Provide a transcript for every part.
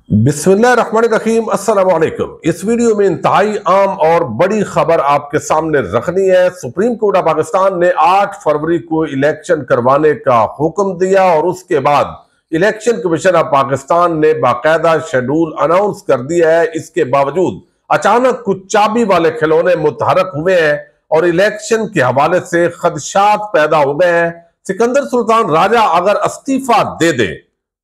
बिस्मिल्लाहिर्रहमानिर्रहीम, अस्सलाम वालेकुम। इस वीडियो में इंतहाई आम और बड़ी खबर आपके सामने रखनी है। सुप्रीम कोर्ट ऑफ पाकिस्तान ने 8 फरवरी को इलेक्शन करवाने का हुक्म दिया और उसके बाद इलेक्शन कमीशन ऑफ पाकिस्तान ने बाकायदा शेड्यूल अनाउंस कर दिया है। इसके बावजूद अचानक कुछ चाबी वाले खिलौने मुतहरक हुए हैं और इलेक्शन के हवाले से खदशात पैदा हो गए हैं। सिकंदर सुल्तान राजा अगर इस्तीफा दे दे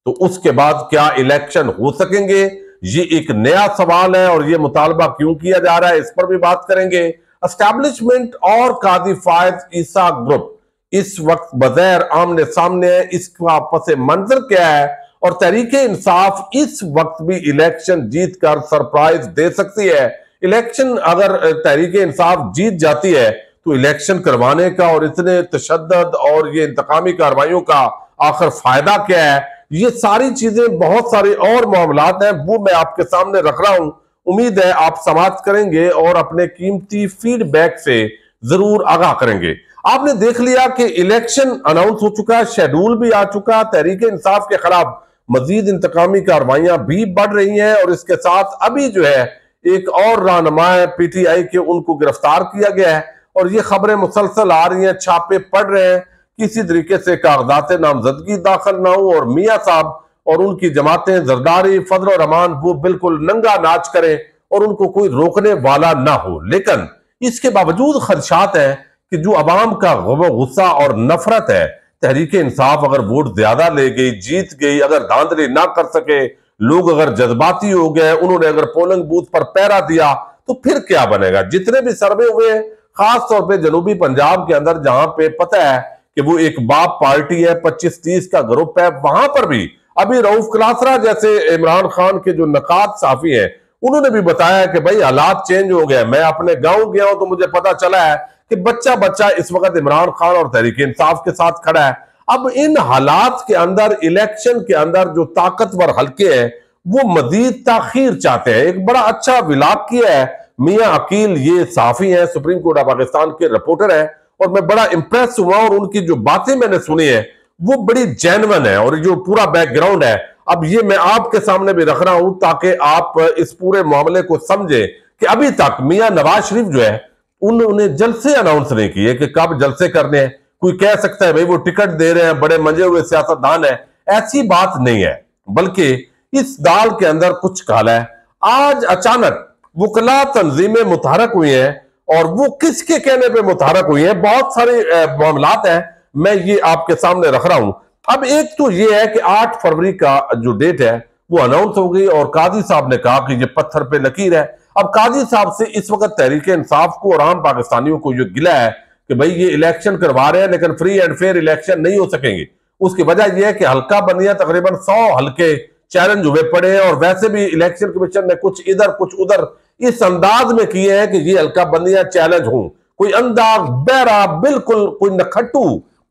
तो उसके बाद क्या इलेक्शन हो सकेंगे, ये एक नया सवाल है और ये मुतालबा क्यों किया जा रहा है, इस पर भी बात करेंगे। एस्टैब्लिशमेंट और कादी फायज ईसा ग्रुप इस वक्त बगैर आमने सामने है, इसका पस मंजर क्या है और तहरीक इंसाफ इस वक्त भी इलेक्शन जीत कर सरप्राइज दे सकती है। इलेक्शन अगर तहरीक इंसाफ जीत जाती है तो इलेक्शन करवाने का और इतने तशद्दद और ये इंतकामी कार्रवाइयों का आखिर फायदा क्या है, ये सारी चीजें बहुत सारे और मामलात हैं वो मैं आपके सामने रख रहा हूं। उम्मीद है आप समाप्त करेंगे और अपने कीमती फीडबैक से जरूर आगाह करेंगे। आपने देख लिया कि इलेक्शन अनाउंस हो चुका, शेड्यूल भी आ चुका, तहरीक इंसाफ के खिलाफ मजीद इंतकामी कार्रवाइयां भी बढ़ रही हैं और इसके साथ अभी जो है एक और रहनुमा पीटीआई के उनको गिरफ्तार किया गया है और ये खबरें मुसलसल आ रही हैं, छापे पड़ रहे हैं, किसी तरीके से कागजात नामजदगी दाखिल ना हो और मियां साहब और उनकी जमातें जरदारी फजल रहमान वो बिल्कुल नंगा नाच करें और उनको कोई रोकने वाला ना हो। लेकिन इसके बावजूद खदशात है कि जो अवाम का गुस्सा और नफरत है, तहरीक इंसाफ अगर वोट ज्यादा ले गई, जीत गई, अगर धांधली ना कर सके, लोग अगर जज्बाती हो गए, उन्होंने अगर पोलिंग बूथ पर पहरा दिया तो फिर क्या बनेगा। जितने भी सर्वे हुए खास तौर पर जनूबी पंजाब के अंदर जहां पे पता है कि वो एक बाप पार्टी है, 25-30 का ग्रुप है, वहां पर भी अभी रऊफ क्लासरा जैसे इमरान खान के जो नकात साफी हैं उन्होंने भी बताया कि भाई हालात चेंज हो गए। मैं अपने गांव गया हूं तो मुझे पता चला है कि बच्चा बच्चा इस वक्त इमरान खान और तहरीक इंसाफ के साथ खड़ा है। अब इन हालात के अंदर इलेक्शन के अंदर जो ताकतवर हल्के हैं वो मजीद ताखीर चाहते हैं। एक बड़ा अच्छा विलाप किया है मियां अकील, ये साफी है, सुप्रीम कोर्ट ऑफ पाकिस्तान के रिपोर्टर है और मैं बड़ा इंप्रेस हुआ और उनकी जो बातें मैंने सुनी है वो बड़ी जेन्युइन है और जो पूरा बैकग्राउंड है अब ये मैं आपके सामने भी रख रहा हूं ताकि आप इस पूरे मामले को समझे कि अभी तक मियां नवाज शरीफ जो है उन्होंने जलसे अनाउंस नहीं किए कि कब जलसे करने हैं। कोई कह सकता है भाई वो टिकट दे रहे हैं, बड़े मजे हुए सियासतदान है, ऐसी बात नहीं है, बल्कि इस दाल के अंदर कुछ काला है। आज अचानक वकला तंजीमें मुतहरक हुई हैं और वो किसके कहने पे मुतहरक हुई है, बहुत सारे मामलात हैं, मैं ये आपके सामने रख रहा हूं। अब एक तो ये है कि 8 फरवरी का जो डेट है वो अनाउंस हो गई और काजी साहब ने कहा कि ये पत्थर पे लकीर है। अब काजी साहब से इस वक्त तहरीक इंसाफ को और आम पाकिस्तानियों को ये गिला है कि भाई ये इलेक्शन करवा रहे हैं लेकिन फ्री एंड फेयर इलेक्शन नहीं हो सकेंगे। उसकी वजह यह है कि हल्का बंदियां तकरीबन 100 हल्के चैलेंज हुए पड़े हैं और वैसे भी इलेक्शन कमीशन ने कुछ इधर कुछ उधर इस अंदाज में किए हैं कि ये हल्का बंदियां चैलेंज हों। कोई अंधा बहरा बिल्कुल कोई नखट्टू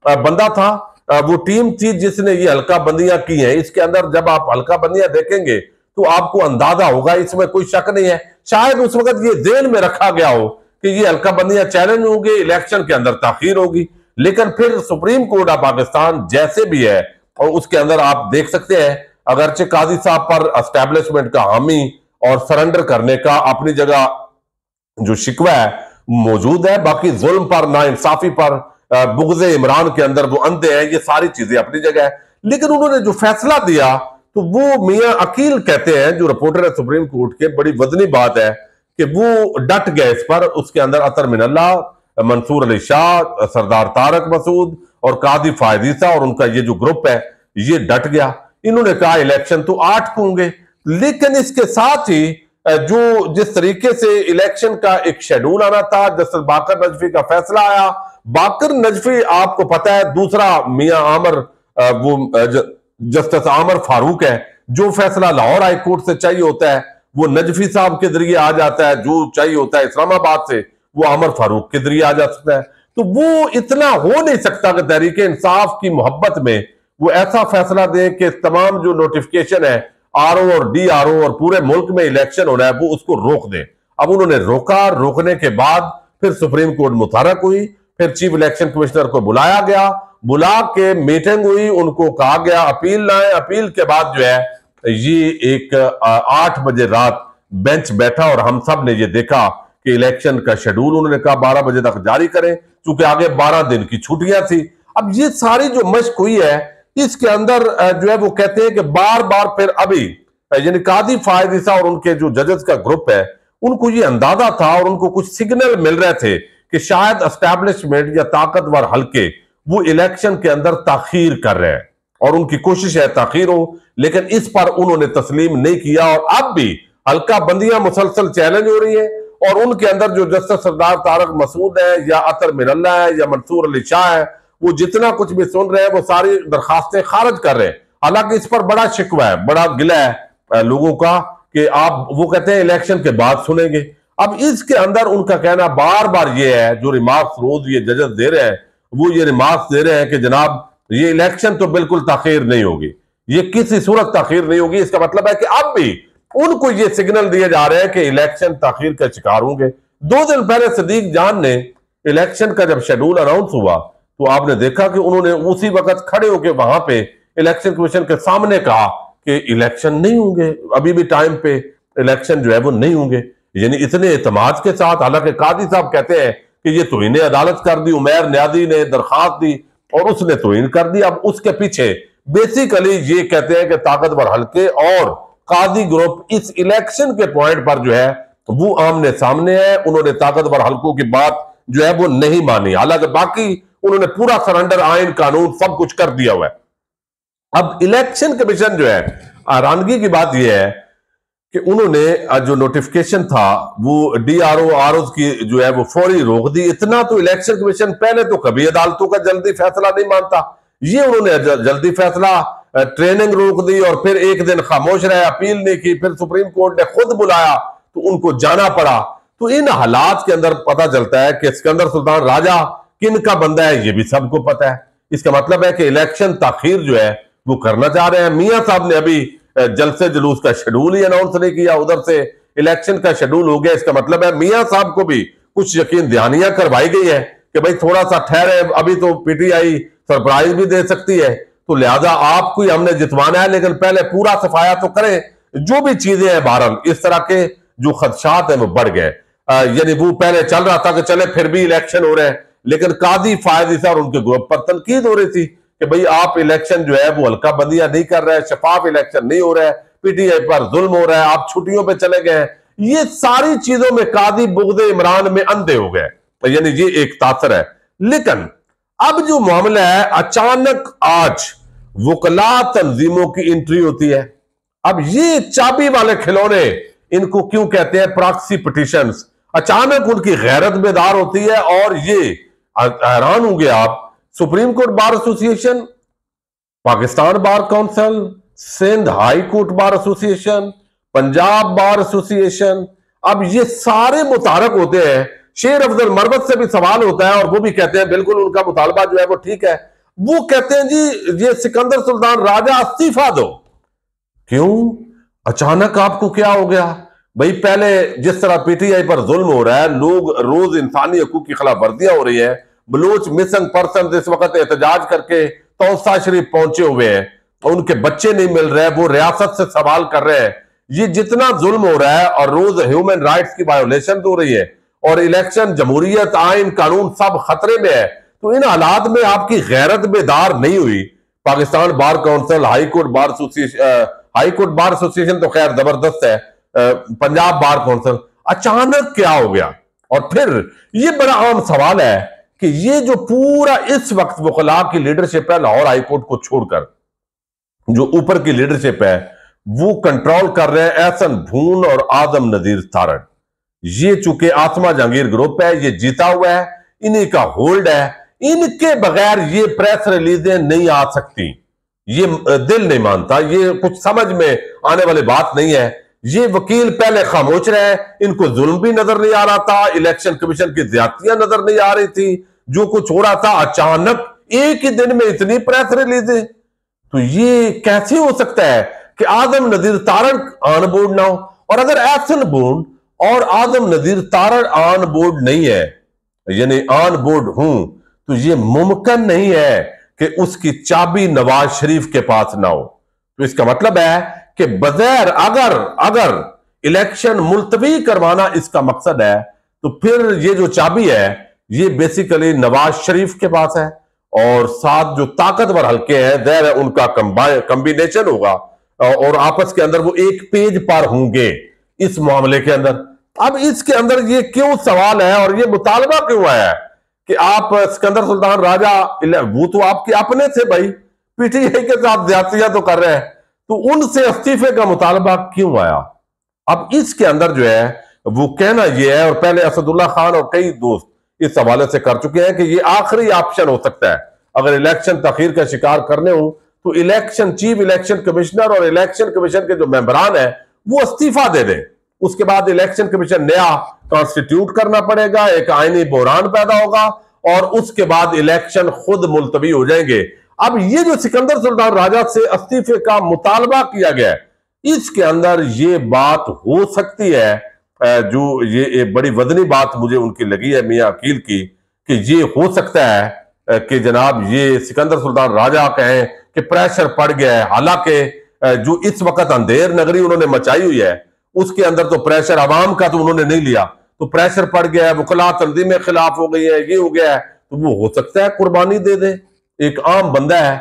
बंदा था, वो टीम थी जिसने ये हल्का बंदियां की हैं। इसके अंदर जब आप हल्का बंदियां देखेंगे तो आपको अंदाजा होगा, इसमें कोई शक नहीं है। शायद उस वक्त ये जेल में रखा गया हो कि ये हल्का बंदियां चैलेंज होंगे, इलेक्शन के अंदर ताखीर होगी। लेकिन फिर सुप्रीम कोर्ट ऑफ पाकिस्तान जैसे भी है और उसके अंदर आप देख सकते हैं अगरचे काजी साहब पर एस्टैब्लिशमेंट का हामी और सरेंडर करने का अपनी जगह जो शिकवा है मौजूद है, बाकी जुल्म पर, नाइंसाफी पर, बुग़्ज़े इमरान के अंदर वो अंधे हैं, ये सारी चीजें अपनी जगह है। लेकिन उन्होंने जो फैसला दिया तो वो मियां अकील कहते हैं जो रिपोर्टर है सुप्रीम कोर्ट के, बड़ी वजनी बात है कि वो डट गए इस पर। उसके अंदर अतर मिनल्ला, मंसूर अली शाह, सरदार तारक मसूद और कादी फायज ईसा और उनका ये जो ग्रुप है ये डट गया। इन्होंने कहा इलेक्शन तो 8 को होंगे, लेकिन इसके साथ ही जो जिस तरीके से इलेक्शन का एक शेड्यूल आना था, जस्टिस बाकर नजफी का फैसला आया। बाकर नजफी आपको पता है दूसरा मियां आमर, वो जस्टिस आमर फारूक है, जो फैसला लाहौर हाई कोर्ट से चाहिए होता है वो नजफी साहब के जरिए आ जाता है, जो चाहिए होता है इस्लामाबाद से वो आमर फारूक के जरिए आ जा सकता है। तो वो इतना हो नहीं सकता कि तहरीक इंसाफ की मोहब्बत में वो ऐसा फैसला दे कि तमाम जो नोटिफिकेशन है आरओ और डीआरओ और पूरे मुल्क में इलेक्शन हो रहा है वो उसको रोक दे। अब उन्होंने रोका, रोकने के बाद फिर सुप्रीम कोर्ट मुतहरक हुई, फिर चीफ इलेक्शन कमिश्नर को बुलाया गया, बुला के मीटिंग हुई, उनको कहा गया अपील लाए। अपील के बाद जो है ये एक 8 बजे रात बेंच बैठा और हम सब ने ये देखा कि इलेक्शन का शेड्यूल उन्होंने कहा 12 बजे तक जारी करें, क्योंकि आगे 12 दिन की छुट्टियां थी। अब ये सारी जो मशक हुई है, इसके अंदर जो है वो कहते हैं कि बार बार फिर अभी यानी कादी फायद ईसा और उनके जो जजेस का ग्रुप है, उनको ये अंदाजा था और उनको कुछ सिग्नल मिल रहे थे कि शायद एस्टैब्लिशमेंट या ताकतवर हल्के वो इलेक्शन के अंदर ताखीर कर रहे हैं और उनकी कोशिश है ताखीर हो, लेकिन इस पर उन्होंने तस्लीम नहीं किया। और अब भी हल्का बंदियां मुसलसल चैलेंज हो रही है और उनके अंदर जो जस्टिस सरदार तारक मसूद है या अतर मिनल्ला है या मंसूर अली शाह है, वो जितना कुछ भी सुन रहे हैं वो सारी दरखास्तें खारिज कर रहे हैं। हालांकि इस पर बड़ा शिकवा है, बड़ा गिला है लोगों का कि आप, वो कहते हैं इलेक्शन के बाद सुनेंगे। अब इसके अंदर उनका कहना बार बार ये है, जो रिमार्क्स रोज ये जजेस दे रहे हैं, वो ये रिमार्क्स दे रहे हैं कि जनाब ये इलेक्शन तो बिल्कुल ताखीर नहीं होगी, ये किसी सूरत ताखीर नहीं होगी। इसका मतलब है कि अब भी उनको ये सिग्नल दिए जा रहे हैं कि इलेक्शन ताखीर का शिकार होंगे। 2 दिन पहले सदीक जान ने इलेक्शन का जब शेड्यूल अनाउंस हुआ तो आपने देखा कि उन्होंने उसी वक्त खड़े होकर वहां पे इलेक्शन कमीशन के सामने कहा कि इलेक्शन नहीं होंगे, अभी भी टाइम पे इलेक्शन जो है वो नहीं होंगे, यानी इतने एतमाद के साथ। हालांकि कादी साहब कहते हैं कि ये तोहीन अदालत कर दी, उमैर न्यादी ने दरखास्त दी और उसने तोहीन कर दी। अब उसके पीछे बेसिकली ये कहते हैं कि ताकतवर हल्के और कादी ग्रुप इस इलेक्शन के पॉइंट पर जो है वो आमने सामने है। उन्होंने ताकतवर हल्कों की बात जो है वो नहीं मानी, हालांकि बाकी उन्होंने पूरा सरेंडर, आइन कानून सब कुछ कर दिया हुआ है। अब इलेक्शन कमीशन जो है, हैरानगी की बात यह है कि उन्होंने जो नोटिफिकेशन था वो डीआरओ आरओ की जो है वो फौरी रोक दी। इतना तो इलेक्शन कमीशन पहले तो कभी अदालतों का जल्दी फैसला नहीं मानता, ये उन्होंने जल्दी फैसला, ट्रेनिंग रोक दी और फिर एक दिन खामोश रहे, अपील नहीं की, फिर सुप्रीम कोर्ट ने खुद बुलाया तो उनको जाना पड़ा। तो इन हालात के अंदर पता चलता है कि सिकंदर सुल्तान राजा किन का बंदा है, ये भी सबको पता है। इसका मतलब है कि इलेक्शन ताखीर जो है वो करना चाह रहे हैं। मियां साहब ने अभी जलसे जुलूस का शेड्यूल ही अनाउंस नहीं किया, उधर से इलेक्शन का शेड्यूल हो गया। इसका मतलब है मियां साहब को भी कुछ यकीन दहानियां करवाई गई है कि भाई थोड़ा सा ठहरे, अभी तो पीटीआई सरप्राइज भी दे सकती है, तो लिहाजा आपको ही हमने जितवाना है, लेकिन पहले पूरा सफाया तो करें। जो भी चीजें हैं बहरहाल इस तरह के जो खदशात हैं वो बढ़ गए। यानी वो पहले चल रहा था कि चले फिर भी इलेक्शन हो रहे हैं, लेकिन कादी फायद ईसा और उनके ग्रुप पर तनकीद हो रही थी कि भाई आप इलेक्शन जो है वो हल्का बंदियां नहीं कर रहे हैं, शफाफ इलेक्शन नहीं हो रहा है, पीटीआई पर जुल्म हो रहा है, आप छुट्टियों पे चले गए हैं। ये सारी चीजों में कादी बुग़्दे इमरान में अंधे हो गए, यानी ये एक तासर है। लेकिन अब जो मामला है, अचानक आज वकला तंजीमों की एंट्री होती है। अब ये चाबी वाले खिलौने, इनको क्यों कहते हैं प्रॉक्सी पिटीशंस, अचानक उनकी गैरत बेदार होती है। और ये हैरान होंगे आप, Supreme Court Bar Association, Pakistan bar council, Sindh High Court Bar Association, Punjab Bar Association, अब ये सारे मुतारक होते हैं। शेर अफजल मरवत से भी सवाल होता है और वो भी कहते हैं बिल्कुल उनका मुतालबा जो है वो ठीक है। वो कहते हैं जी ये सिकंदर सुल्तान राजा इस्तीफा दो। क्यों, अचानक आपको क्या हो गया भाई? पहले जिस तरह पीटीआई पर जुल्म हो रहा है, लोग रोज इंसानी हकूक की खिलाफ वर्जियां हो रही है, बलोच मिसिंग पर्सन इस वक्त एहतजाज करके तौसा शरीफ पहुंचे हुए हैं, उनके बच्चे नहीं मिल रहे, वो रियासत से सवाल कर रहे हैं। ये जितना जुल्म हो रहा है और रोज ह्यूमन राइट्स की वायोलेशन हो रही है और इलेक्शन, जमहूरियत, आइन कानून सब खतरे में है, तो इन हालात में आपकी गैरत बेदार नहीं हुई। Pakistan bar council, high Court Bar association, high Court Bar association तो खैर जबरदस्त है, पंजाब बार काउंसिल, अचानक क्या हो गया? और फिर ये बड़ा आम सवाल है कि ये जो पूरा इस वक्त वकला की लीडरशिप है लाहौर हाई कोर्ट को छोड़कर, जो ऊपर की लीडरशिप है वो कंट्रोल कर रहे हैं एहसन भून और आदम नजीर तारड़। ये चूंकि आसमा जहांगीर ग्रुप है, ये जीता हुआ है, इन्हीं का होल्ड है, इनके बगैर ये प्रेस रिलीजें नहीं आ सकती। ये दिल नहीं मानता, ये कुछ समझ में आने वाली बात नहीं है। ये वकील पहले खामोश रहे, इनको जुल्म भी नजर नहीं आ रहा था, इलेक्शन कमीशन की ज्यादतियां नजर नहीं आ रही थी, जो कुछ हो रहा था अचानक एक ही दिन में इतनी प्रेस रिलीजें। तो ये कैसे हो सकता है कि आदम नजीर तारड़ ऑन बोर्ड ना हो? और अगर एहसन भून और आदम नजीर तारड़ ऑन बोर्ड नहीं है, यानी ऑन बोर्ड हूं, तो ये मुमकिन नहीं है कि उसकी चाबी नवाज शरीफ के पास ना हो। तो इसका मतलब है कि बगैर अगर अगर इलेक्शन मुलतवी करवाना इसका मकसद है, तो फिर ये जो चाबी है ये बेसिकली नवाज शरीफ के पास है, और साथ जो ताकतवर हल्के हैं ज़ाहिर है उनका कॉम्बिनेशन होगा, और आपस के अंदर वो एक पेज पर होंगे इस मामले के अंदर। अब इसके अंदर ये क्यों सवाल है और ये मुतालबा क्यों आया है कि आप सिकंदर सुल्तान राजा, वो तो आपके अपने थे भाई, पीटीआई के साथ ज्यादतियां तो कर रहे हैं, तो उनसे इस्तीफे का मुतालबा क्यों आया? अब इसके अंदर जो है वो कहना यह है, और पहले असदुल्ला खान और कई दोस्त इस हवाले से कर चुके हैं कि ये आखिरी ऑप्शन हो सकता है अगर इलेक्शन तखीर का शिकार करने हो, तो इलेक्शन चीफ इलेक्शन कमिश्नर और इलेक्शन कमीशन के जो मेंबरान है वो इस्तीफा दे दें। उसके बाद इलेक्शन कमीशन नया कॉन्स्टिट्यूट करना पड़ेगा, एक आईनी बहरान पैदा होगा, और उसके बाद इलेक्शन खुद मुलतवी हो जाएंगे। अब ये जो सिकंदर सुल्तान राजा से इस्तीफे का मुतालबा किया गया है, इसके अंदर ये बात हो सकती है, जो ये एक बड़ी वजनी बात मुझे उनकी लगी है मियां अकील की, कि ये हो सकता है कि जनाब ये सिकंदर सुल्तान राजा कहें कि प्रेशर पड़ गया है। हालांकि जो इस वक्त अंधेर नगरी उन्होंने मचाई हुई है उसके अंदर तो प्रेशर आवाम का तो उन्होंने नहीं लिया, तो प्रेशर पड़ गया है, वकला तंजीमें खिलाफ हो गई है, ये हो गया है, तो वो हो सकता है कुर्बानी दे दे। एक आम बंदा है,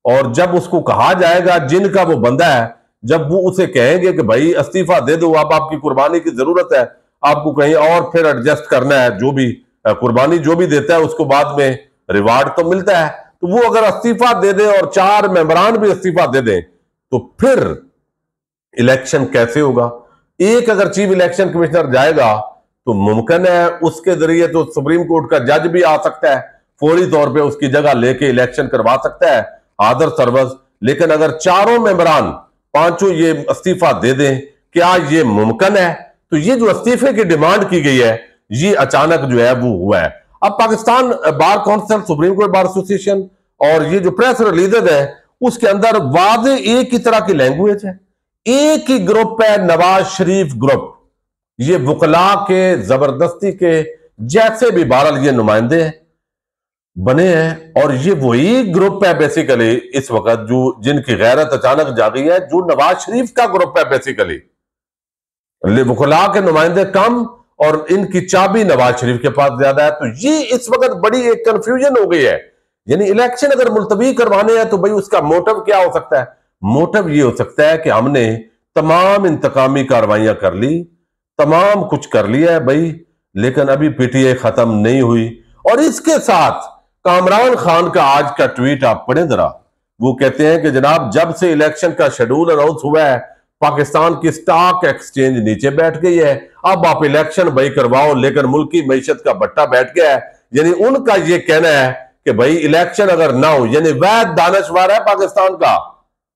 और जब उसको कहा जाएगा जिनका वो बंदा है, जब वो उसे कहेंगे कि भाई इस्तीफा दे दो, अब आपकी कुर्बानी की जरूरत है, आपको कहीं और फिर एडजस्ट करना है, जो भी कुर्बानी जो भी देता है उसको बाद में रिवार्ड तो मिलता है, तो वो अगर इस्तीफा दे दे और 4 मेंबरान भी इस्तीफा दे दें, तो फिर इलेक्शन कैसे होगा? एक अगर चीफ इलेक्शन कमिश्नर जाएगा तो मुमकिन है उसके जरिए तो सुप्रीम कोर्ट का जज भी आ सकता है, फौरी तौर पे उसकी जगह लेके इलेक्शन करवा सकता है आदर सर्वस। लेकिन अगर चारों मेंबरान पांचों ये इस्तीफा दे दें, क्या ये मुमकिन है? तो ये जो इस्तीफे की डिमांड की गई है ये अचानक जो है वो हुआ है। अब Pakistan bar council, supreme Court Bar association और ये जो प्रेस रिलीजेज है उसके अंदर वादे एक ही तरह की लैंग्वेज है, एक ही ग्रुप है, नवाज शरीफ ग्रुप। ये वकला के जबरदस्ती के जैसे भी बहरहाल ये नुमाइंदे बने हैं, और ये वही ग्रुप है बेसिकली इस वक्त जो जिनकी गैरत अचानक जागी है, जो नवाज शरीफ का ग्रुप है बेसिकली। वकला के नुमाइंदे कम और इनकी चाबी नवाज शरीफ के पास ज्यादा है, तो ये इस वक्त बड़ी एक कंफ्यूजन हो गई है। यानी इलेक्शन अगर मुलतवी करवाने हैं तो भाई उसका मोटिव क्या हो सकता है? मोटिव ये हो सकता है कि हमने तमाम इंतकामी कार्रवाइयां कर ली, तमाम कुछ कर लिया है भाई, लेकिन अभी पीटीआई खत्म नहीं हुई। और इसके साथ कामरान खान का आज का ट्वीट आप पढ़े जरा, वो कहते हैं कि जनाब जब से इलेक्शन का शेड्यूल अनाउंस हुआ है पाकिस्तान की स्टॉक एक्सचेंज नीचे बैठ गई है, अब आप इलेक्शन भाई करवाओ, लेकिन मुल्क की मैशत का बट्टा बैठ गया है। यानी उनका ये कहना है कि भाई इलेक्शन अगर ना हो, यानी वैद दानश्वर है पाकिस्तान का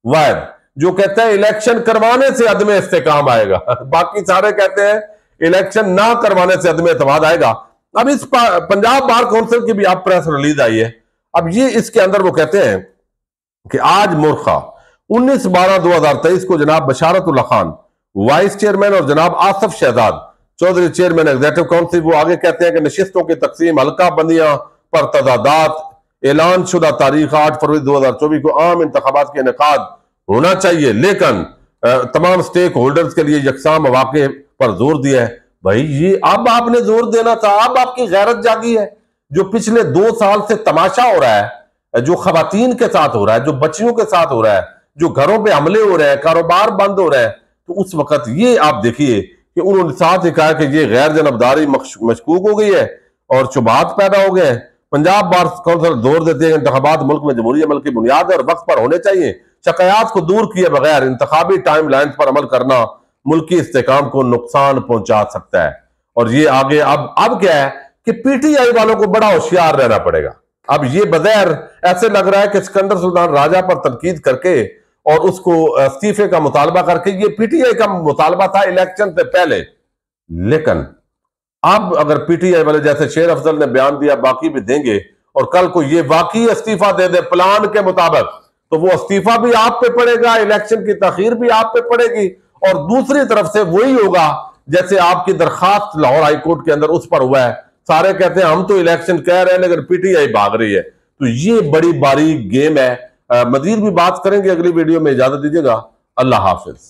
वैद, जो कहता है इलेक्शन करवाने से अदम इस्तेकाम आएगा, बाकी सारे कहते हैं इलेक्शन ना करवाने से अदम एतमाद आएगा। अब इस पंजाब बार काउंसिल की भी आप प्रेस रिलीज आई है, अब ये इसके अंदर वो कहते हैं कि आज मुर्खा 19/12/2023 को जनाब बशारतुल्लाह खान वाइस चेयरमैन और जनाब Asaf Shahzad Chaudhry chairman executive council, वो आगे कहते हैं कि नशिस्तों की तकसीम, हल्का बंदियां पर तदादात, ऐलान शुदा तारीख 8 फरवरी 2024 को आम इंतखाबात के इनेकाद होना चाहिए, लेकिन तमाम स्टेक होल्डर्स के लिए यकसा मौके पर जोर दिया है। भाई ये अब आपने जोर देना था, अब आपकी गैरत जागी है। जो पिछले 2 साल से तमाशा हो रहा है, जो खवातीन के साथ हो रहा है, जो बच्चियों के साथ हो रहा है, जो घरों पे हमले हो रहे हैं, कारोबार बंद हो रहे हैं, तो उस वक्त ये आप देखिए कि उन्होंने साथ ही कहा कि ये गैर जनबदारी मशकूक हो गई है और शुबहात पैदा हो गए। पंजाब बार काउंसिल जोर देते हैं इंतखाबात मुल्क में जमहूरी अमल की बुनियाद और वक्त पर होने चाहिए, शिकायत को दूर किए बगैर इंतखाबी टाइम लाइन पर अमल करना मुल्की इस्तेकाम को नुकसान पहुंचा सकता है। और ये आगे अब क्या है कि पीटीआई वालों को बड़ा होशियार रहना पड़ेगा। अब ये बगैर ऐसे लग रहा है कि सिकंदर सुल्तान राजा पर तनकीद करके और उसको इस्तीफे का मुतालबा करके, ये पीटीआई का मुतालबा था इलेक्शन से पहले, लेकिन अब अगर पीटीआई वाले जैसे शेर अफजल ने बयान दिया बाकी भी देंगे और कल को ये वाकई इस्तीफा दे दे प्लान के मुताबिक, तो वो इस्तीफा भी आप पे पड़ेगा, इलेक्शन की तखीर भी आप पे पड़ेगी, और दूसरी तरफ से वही होगा जैसे आपकी दरखास्त लाहौर हाईकोर्ट के अंदर उस पर हुआ है। सारे कहते हैं हम तो इलेक्शन कह रहे हैं लेकिन पीटीआई भाग रही है। तो ये बड़ी बारीक गेम है। मजीद भी बात करेंगे अगली वीडियो में, इजाजत दीजिएगा। अल्लाह हाफिज।